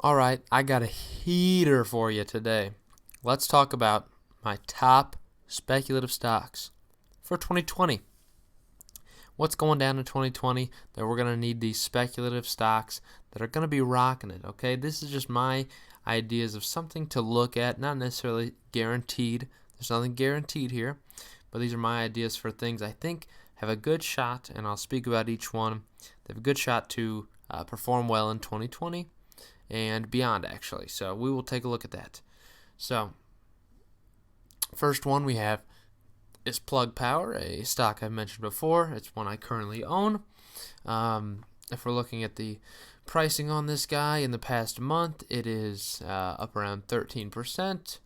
Alright, I got a heater for you today. Let's talk about my top speculative stocks for 2020. What's going down in 2020 that we're going to need these speculative stocks that are going to be rocking it, okay? This is just my ideas of something to look at, not necessarily guaranteed. There's nothing guaranteed here, but these are my ideas for things I think have a good shot, and I'll speak about each one. They have a good shot to perform well in 2020 and beyond, actually. So we will take a look at that. So first one we have is Plug Power, a stock I've mentioned before. It's one I currently own. If we're looking at the pricing on this guy in the past month, it is up around 13%.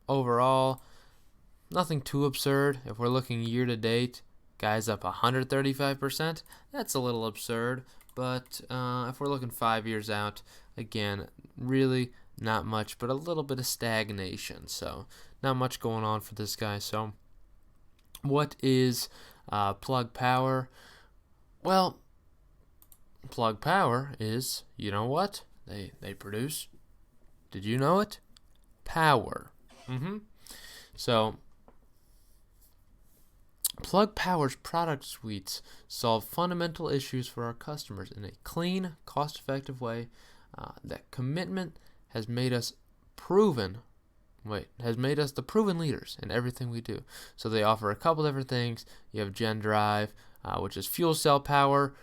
Overall, nothing too absurd. If we're looking year to date, guy's up 135%. That's a little absurd. But if we're looking 5 years out, again, really not much, but a little bit of stagnation. So not much going on for this guy. So what is Plug Power? Well, Plug Power is, you know what? They produce, did you know it? Power. So Plug Power's product suites solve fundamental issues for our customers in a clean, cost-effective way. That commitment has made us the proven leaders in everything we do. So they offer a couple different things. You have GenDrive, which is fuel cell power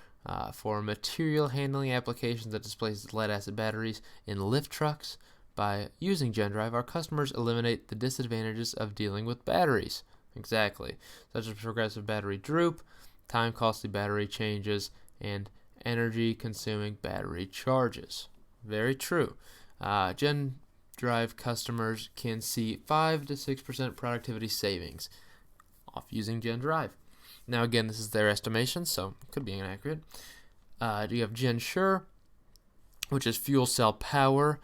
for material handling applications that displaces lead-acid batteries in lift trucks. By using GenDrive, our customers eliminate the disadvantages of dealing with batteries. Exactly. Such as progressive battery droop, time-costly battery changes, and energy-consuming battery charges. Very true. GenDrive customers can see 5 to 6% productivity savings off using GenDrive. Now, again, this is their estimation, so it could be inaccurate. You have GenSure, which is fuel cell power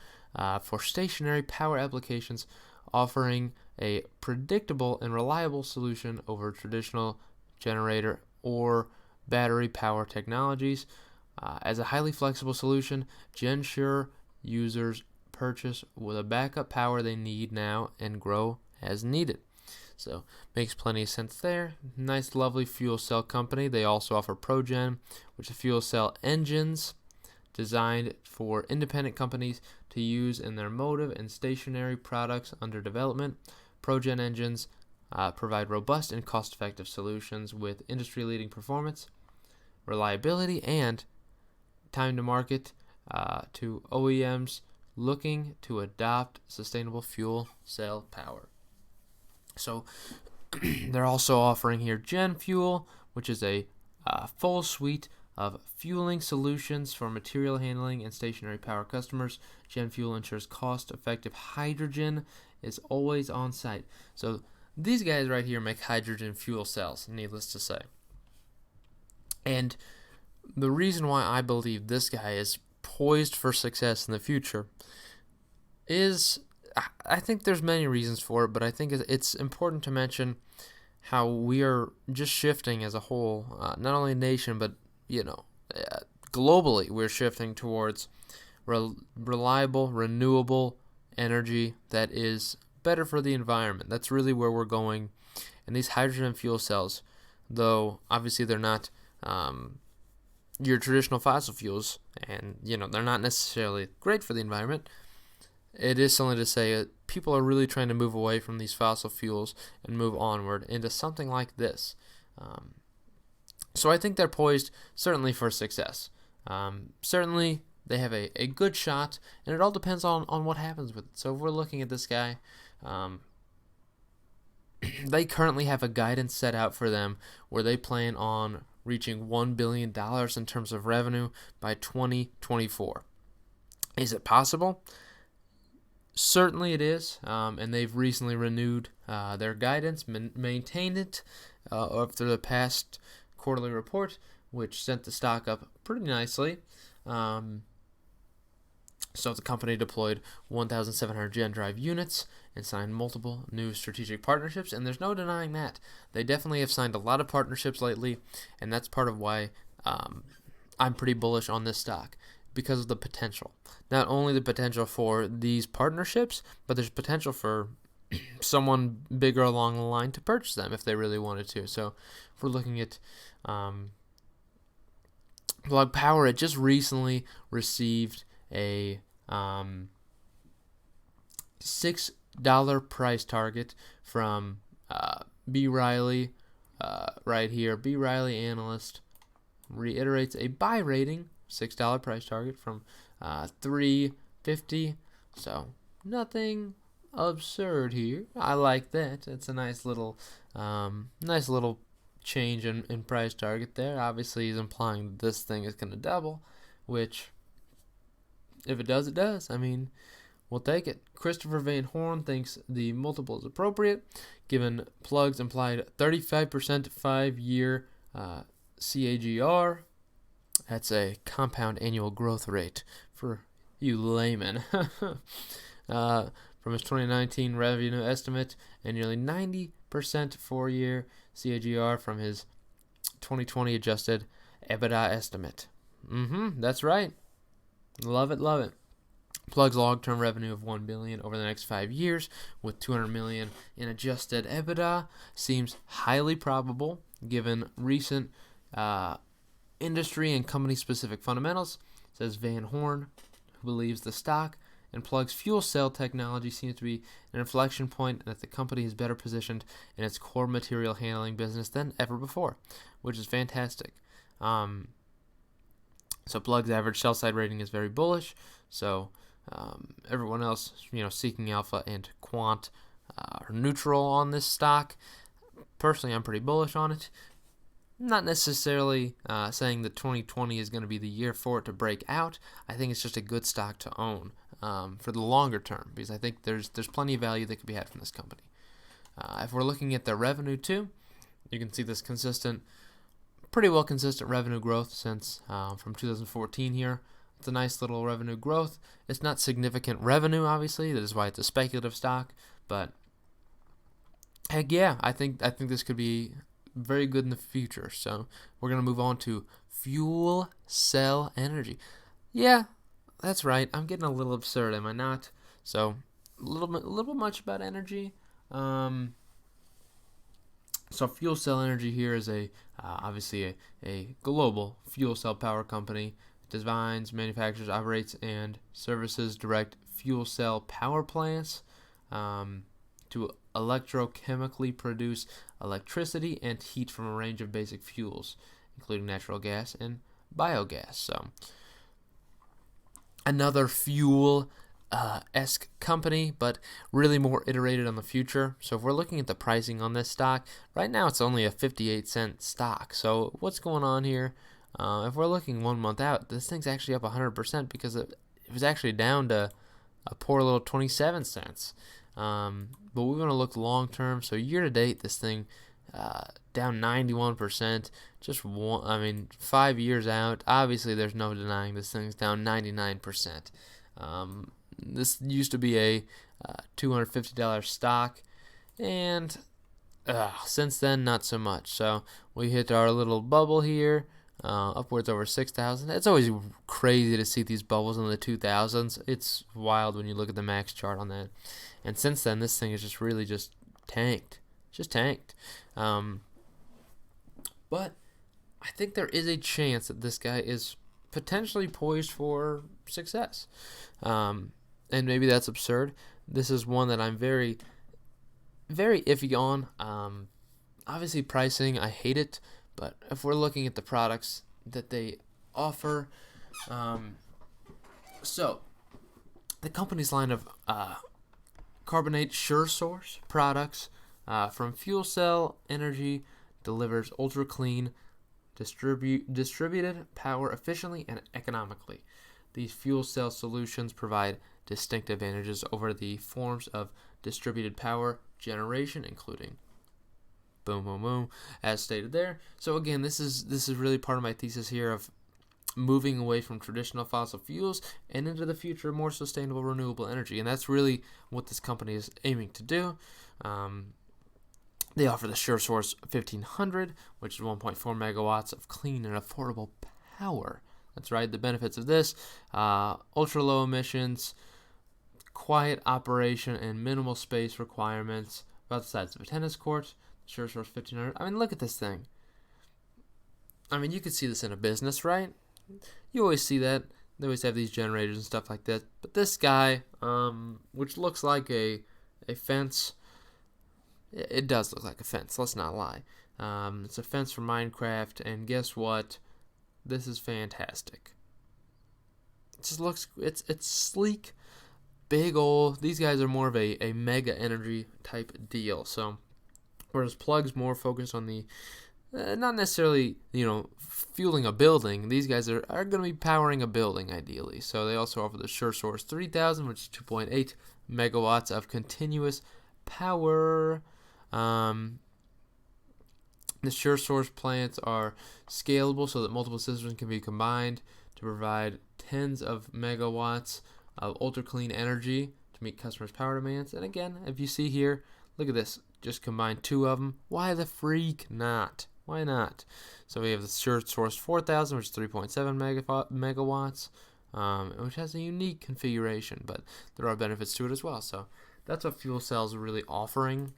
for stationary power applications, offering a predictable and reliable solution over traditional generator or battery power technologies. As a highly flexible solution, GenSure users purchase with a backup power they need now and grow as needed. So makes plenty of sense there. Nice, lovely fuel cell company. They also offer ProGen, which is fuel cell engines designed for independent companies to use in their motive and stationary products under development. ProGen engines provide robust and cost-effective solutions with industry-leading performance, reliability, and time to market to OEMs looking to adopt sustainable fuel cell power. So they're also offering here GenFuel, which is a full suite of fueling solutions for material handling and stationary power customers. GenFuel ensures cost-effective hydrogen is always on site. So these guys right here make hydrogen fuel cells, needless to say. And the reason why I believe this guy is poised for success in the future is, I think there's many reasons for it, but I think it's important to mention how we are just shifting as a whole, not only a nation, but globally, we're shifting towards reliable, renewable energy that is better for the environment. That's really where we're going. And these hydrogen fuel cells, though obviously they're not your traditional fossil fuels, and they're not necessarily great for the environment, it is something to say that people are really trying to move away from these fossil fuels and move onward into something like this. So I think they're poised certainly for success. Certainly they have a good shot, and it all depends on what happens with it. So if we're looking at this guy, they currently have a guidance set out for them where they plan on reaching $1 billion in terms of revenue by 2024. Is it possible? Certainly it is, and they've recently renewed their guidance, maintained it after the past quarterly report, which sent the stock up pretty nicely. So the company deployed 1,700 GenDrive units and signed multiple new strategic partnerships, and there's no denying that. They definitely have signed a lot of partnerships lately, and that's part of why I'm pretty bullish on this stock. because of the potential. Not only the potential for these partnerships, but there's potential for someone bigger along the line to purchase them if they really wanted to. So if we're looking at Plug Power, it just recently received a $6 price target from B. Riley right here. B. Riley analyst reiterates a buy rating, $6 price target from $3.50. So nothing absurd here. I like that. It's a nice little change in price target there. Obviously, he's implying that this thing is going to double, which, if it does, it does. I mean, we'll take it. Christopher Van Horn thinks the multiple is appropriate, given Plug's implied 35% 5-year CAGR. That's a compound annual growth rate for you laymen. From his 2019 revenue estimate, and nearly 90% 4-year CAGR from his 2020 adjusted EBITDA estimate. That's right. Love it, love it. Plug's long-term revenue of $1 billion over the next 5 years, with $200 million in adjusted EBITDA, seems highly probable given recent industry and company-specific fundamentals, says Van Horn, who believes the stock and Plug's fuel cell technology seems to be an inflection point, and that the company is better positioned in its core material handling business than ever before, which is fantastic. So Plug's average sell-side rating is very bullish. So everyone else, Seeking Alpha and Quant are neutral on this stock. Personally, I'm pretty bullish on it. Not necessarily saying that 2020 is going to be the year for it to break out. I think it's just a good stock to own for the longer term, because I think there's plenty of value that can be had from this company. If we're looking at their revenue too, you can see this pretty well consistent revenue growth since from 2014 here. It's a nice little revenue growth. It's not significant revenue, obviously. That is why it's a speculative stock. But heck yeah, I think this could be very good in the future. So we're gonna move on to fuel cell energy. Yeah, that's right. I'm getting a little absurd, am I not? So a little bit much about energy. So fuel cell energy here is obviously a global fuel cell power company. It designs, manufactures, operates, and services direct fuel cell power plants to electrochemically produce electricity and heat from a range of basic fuels, including natural gas and biogas. So another fuel-esque company, but really more iterated on the future. So if we're looking at the pricing on this stock, right now it's only a 58-cent stock. So what's going on here? If we're looking 1 month out, this thing's actually up 100% because it was actually down to a poor little 27 cents. But we want to look long term. So year to date, this thing down 91%. 5 years out, obviously there's no denying this thing's down 99%. This used to be a $250 stock, and since then, not so much. So we hit our little bubble here. Upwards over 6,000. It's always crazy to see these bubbles in the 2000s. It's wild when you look at the max chart on that. And since then, this thing is just really tanked. But I think there is a chance that this guy is potentially poised for success. And maybe that's absurd. This is one that I'm very, very iffy on. Obviously, pricing, I hate it. But if we're looking at the products that they offer, so the company's line of carbonate SureSource products from fuel cell energy delivers ultra clean, distributed power efficiently and economically. These fuel cell solutions provide distinct advantages over the forms of distributed power generation, including boom, boom, boom, as stated there. So again, this is really part of my thesis here of moving away from traditional fossil fuels and into the future more sustainable renewable energy, and that's really what this company is aiming to do. They offer the SureSource 1500, which is 1.4 megawatts of clean and affordable power. That's right, the benefits of this: ultra low emissions, quiet operation, and minimal space requirements. About the size of a tennis court. Sure source 1500. I mean, look at this thing. I mean, you could see this in a business, right? You always see that. They always have these generators and stuff like that. But this guy, which looks like a fence, it does look like a fence. Let's not lie. It's a fence from Minecraft, and guess what? This is fantastic. It just looks, it's sleek, big old. These guys are more of a mega energy type deal. So, whereas Plug's more focused on the not necessarily, fueling a building. These guys are going to be powering a building, ideally. So they also offer the SureSource 3000, which is 2.8 megawatts of continuous power. The SureSource plants are scalable so that multiple systems can be combined to provide tens of megawatts of ultra-clean energy to meet customers' power demands. And again, if you see here, look at this. Just combine two of them. Why the freak not? Why not? So we have the SureSource 4000, which is 3.7 megawatts, which has a unique configuration, but there are benefits to it as well. So that's what fuel cells are really offering.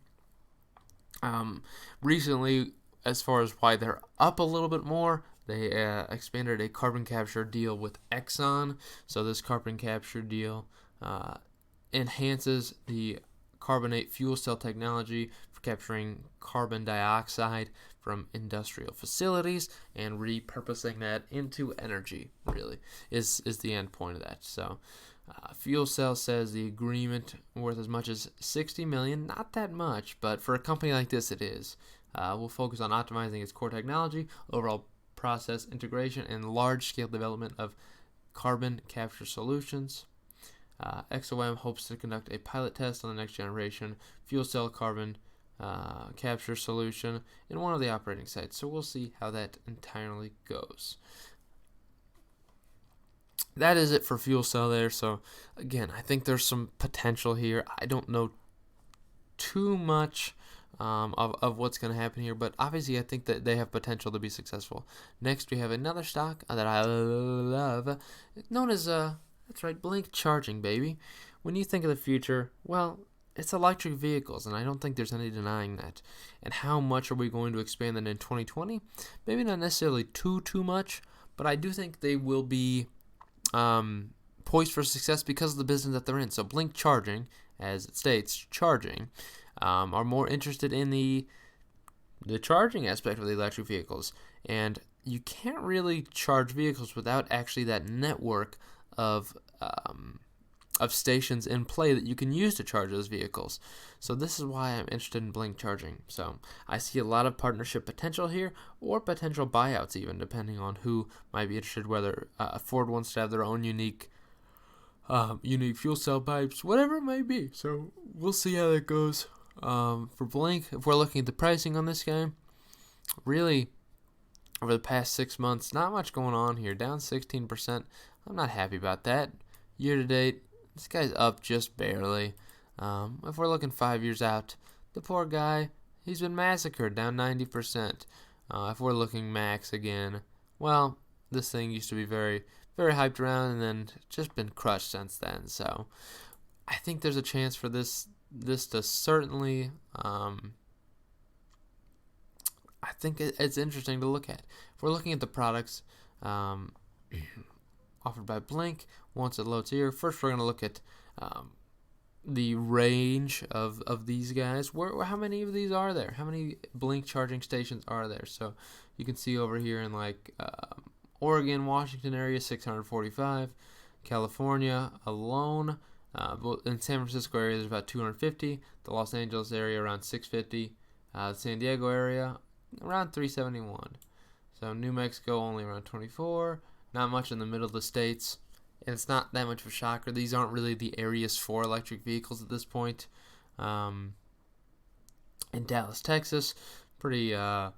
Recently, as far as why they're up a little bit more, they expanded a carbon capture deal with Exxon. So this carbon capture deal enhances the carbonate fuel cell technology for capturing carbon dioxide from industrial facilities and repurposing that into energy, really, is the end point of that. So Fuel Cell says the agreement worth as much as $60 million, not that much, but for a company like this it is. Will focus on optimizing its core technology, overall process integration, and large-scale development of carbon capture solutions. XOM hopes to conduct a pilot test on the next generation fuel cell carbon capture solution in one of the operating sites. So we'll see how that entirely goes. That is it for fuel cell there. So again, I think there's some potential here. I don't know too much of what's going to happen here, but obviously I think that they have potential to be successful. Next, we have another stock that I love, known as that's right, Blink Charging, baby. When you think of the future, well, it's electric vehicles, and I don't think there's any denying that. And how much are we going to expand that in 2020? Maybe not necessarily too much, but I do think they will be poised for success because of the business that they're in. So Blink Charging, as it states, charging, are more interested in the charging aspect of the electric vehicles. And you can't really charge vehicles without actually that network of stations in play that you can use to charge those vehicles. So this is why I'm interested in Blink Charging. So I see a lot of partnership potential here, or potential buyouts even, depending on who might be interested, whether Ford wants to have their own unique fuel cell pipes, whatever it might be. So we'll see how that goes. For Blink, if we're looking at the pricing on this guy, really, over the past 6 months, not much going on here, down 16%. I'm not happy about that. Year to date, this guy's up just barely. If we're looking 5 years out, the poor guy, he's been massacred, down 90%. If we're looking max again, well, this thing used to be very, very hyped around and then just been crushed since then. So I think there's a chance for this to certainly, I think it's interesting to look at. If we're looking at the products offered by Blink, once it loads here, first we're going to look at the range of these guys. How many of these are there? How many Blink charging stations are there? So you can see over here in Oregon, Washington area, 645. California alone, in San Francisco area, there's about 250. The Los Angeles area, around 650. San Diego area, around 371. So New Mexico, only around 24. Not much in the middle of the states. And it's not that much of a shocker. These aren't really the areas for electric vehicles at this point. In Dallas, Texas, pretty, hub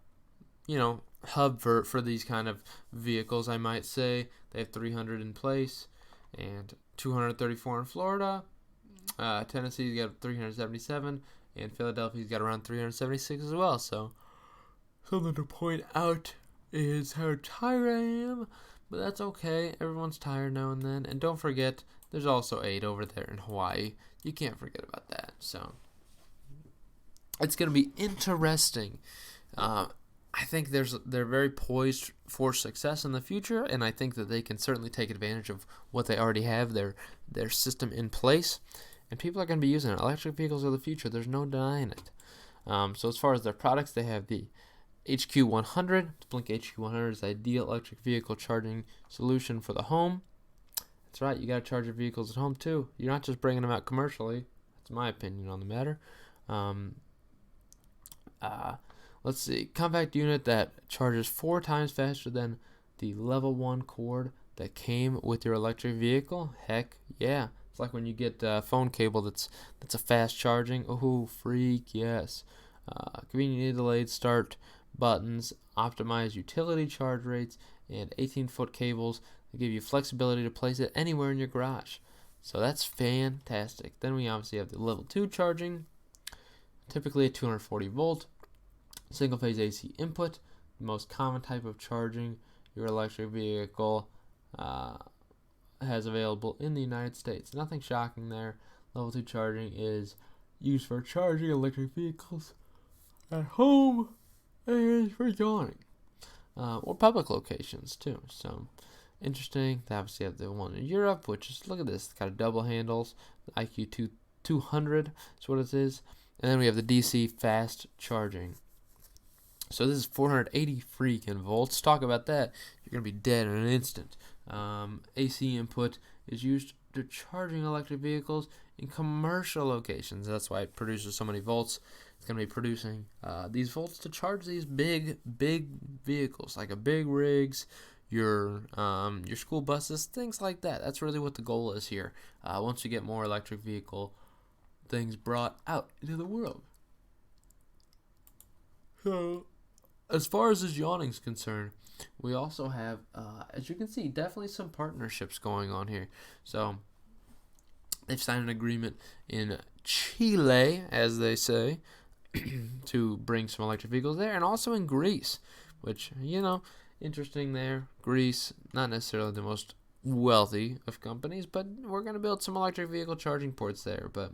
for these kind of vehicles, I might say. They have 300 in place and 234 in Florida. Tennessee's got 377, and Philadelphia's got around 376 as well. So something to point out is how tired I am. but that's okay. Everyone's tired now and then. And don't forget, there's also aid over there in Hawaii. You can't forget about that. So it's going to be interesting. I think they're very poised for success in the future, and I think that they can certainly take advantage of what they already have, their system in place, and people are going to be using it. Electric vehicles are the future. There's no denying it. So as far as their products, they have the HQ100. Blink HQ100 is the ideal electric vehicle charging solution for the home. That's right, you got to charge your vehicles at home too. You're not just bringing them out commercially. That's my opinion on the matter. Let's see, compact unit that charges 4 times faster than the level 1 cord that came with your electric vehicle. Heck yeah. It's like when you get a phone cable that's a fast charging. Oh, freak, yes. Convenient delayed start buttons, optimize utility charge rates, and 18-foot cables that give you flexibility to place it anywhere in your garage. So that's fantastic. Then we obviously have the level 2 charging, typically a 240 volt, single phase AC input, the most common type of charging your electric vehicle has available in the United States. Nothing shocking there. Level 2 charging is used for charging electric vehicles at home and for yawning. Or public locations too. So interesting. They obviously have the one in Europe, which is, look at this, it's got a double handles. The IQ 200 is what it is. And then we have the DC fast charging. So this is 480 freaking volts. Talk about that. You're going to be dead in an instant. AC input is used to charging electric vehicles in commercial locations. That's why it produces so many volts. It's going to be producing these volts to charge these big vehicles, like a big rigs, your school buses, things like that. That's really what the goal is here. Once you get more electric vehicle things brought out into the world. So, as far as this yawning is concerned, we also have, as you can see, definitely some partnerships going on here. So they've signed an agreement in Chile, as they say, to bring some electric vehicles there, and also in Greece, which, interesting there. Greece, not necessarily the most wealthy of companies, but we're going to build some electric vehicle charging ports there. But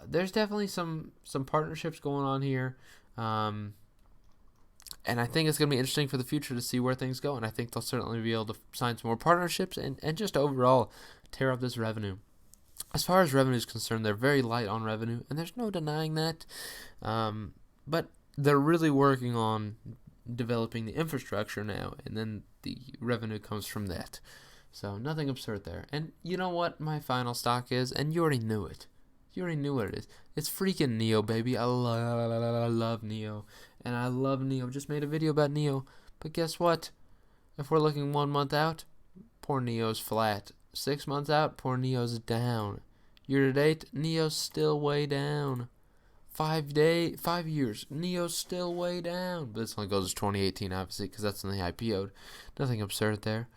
there's definitely some partnerships going on here. And I think it's going to be interesting for the future to see where things go. And I think they'll certainly be able to sign some more partnerships and just overall tear up this revenue. As far as revenue is concerned, they're very light on revenue, and there's no denying that. But they're really working on developing the infrastructure now, and then the revenue comes from that. So nothing absurd there. And you know what my final stock is? And you already knew it. You already knew what it is. It's freaking Neo, baby. I love Neo. And I love Neo. Just made a video about Neo. But guess what? If we're looking 1 month out, poor Neo's flat. 6 months out, poor Neo's down. Year to date, Neo's still way down. 5 years, Neo's still way down. But this only goes to 2018, obviously, because that's when they IPO'd. Nothing absurd there.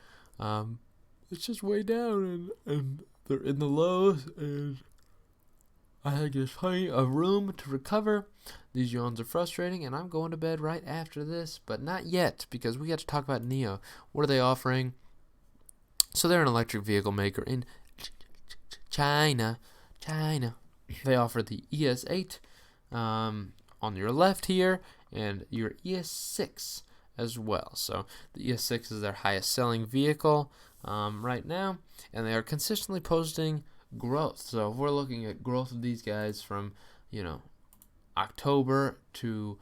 It's just way down, and they're in the lows, and I think there's plenty of room to recover. These yawns are frustrating, and I'm going to bed right after this, but not yet, because we got to talk about Neo. What are they offering? So they're an electric vehicle maker in China. They offer the ES8 on your left here, and your ES6 as well. So the ES6 is their highest selling vehicle right now, and they are consistently posting growth. So if we're looking at growth of these guys from October to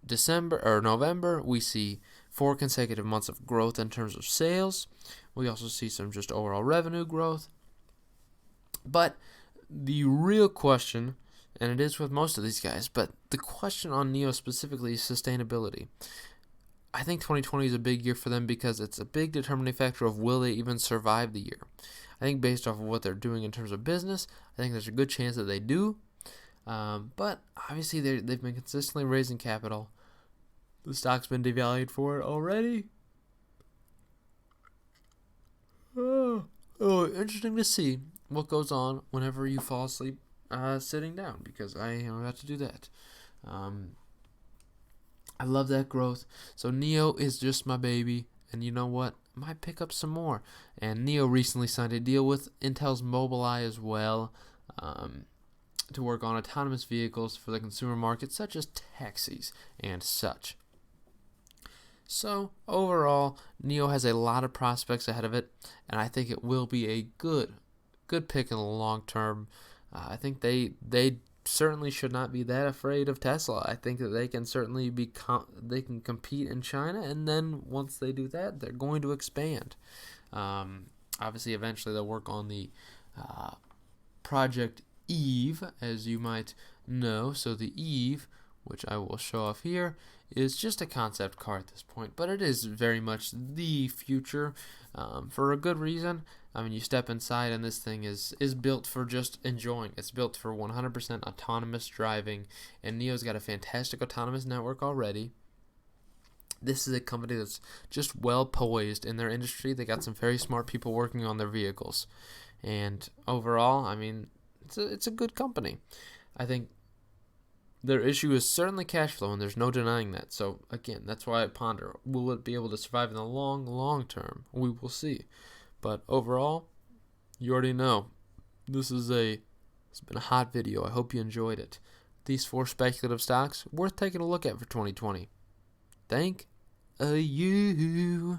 December or November, we see 4 consecutive months of growth in terms of sales. We also see some just overall revenue growth. But the real question, and it is with most of these guys, but the question on Neo specifically is sustainability. I think 2020 is a big year for them because it's a big determining factor of will they even survive the year. I think based off of what they're doing in terms of business, I think there's a good chance that they do. But obviously they've been consistently raising capital. The stock's been devalued for it already. Oh, interesting to see what goes on whenever you fall asleep sitting down, because I have to do that. I love that growth. So Neo is just my baby. And you know what? I might pick up some more. And Neo recently signed a deal with Intel's Mobileye as well, um, to work on autonomous vehicles for the consumer market, such as taxis and such. So overall, Neo has a lot of prospects ahead of it, and I think it will be a good pick in the long term. I think they certainly should not be that afraid of Tesla. I think that they can certainly they can compete in China, and then once they do that, they're going to expand. Obviously, eventually they'll work on the Project Eve, as you might know. So the Eve, which I will show off here, is just a concept car at this point, but it is very much the future, for a good reason. I mean, you step inside and this thing is built for just enjoying. It's built for 100% autonomous driving, and Neo's got a fantastic autonomous network already. This is a company that's just well poised in their industry. They got some very smart people working on their vehicles, and overall, I mean, it's a good company. I think their issue is certainly cash flow, and there's no denying that. So again, that's why I ponder: will it be able to survive in the long term? We will see. But overall, you already know it's been a hot video. I hope you enjoyed it. These 4 speculative stocks worth taking a look at for 2020. Thank you.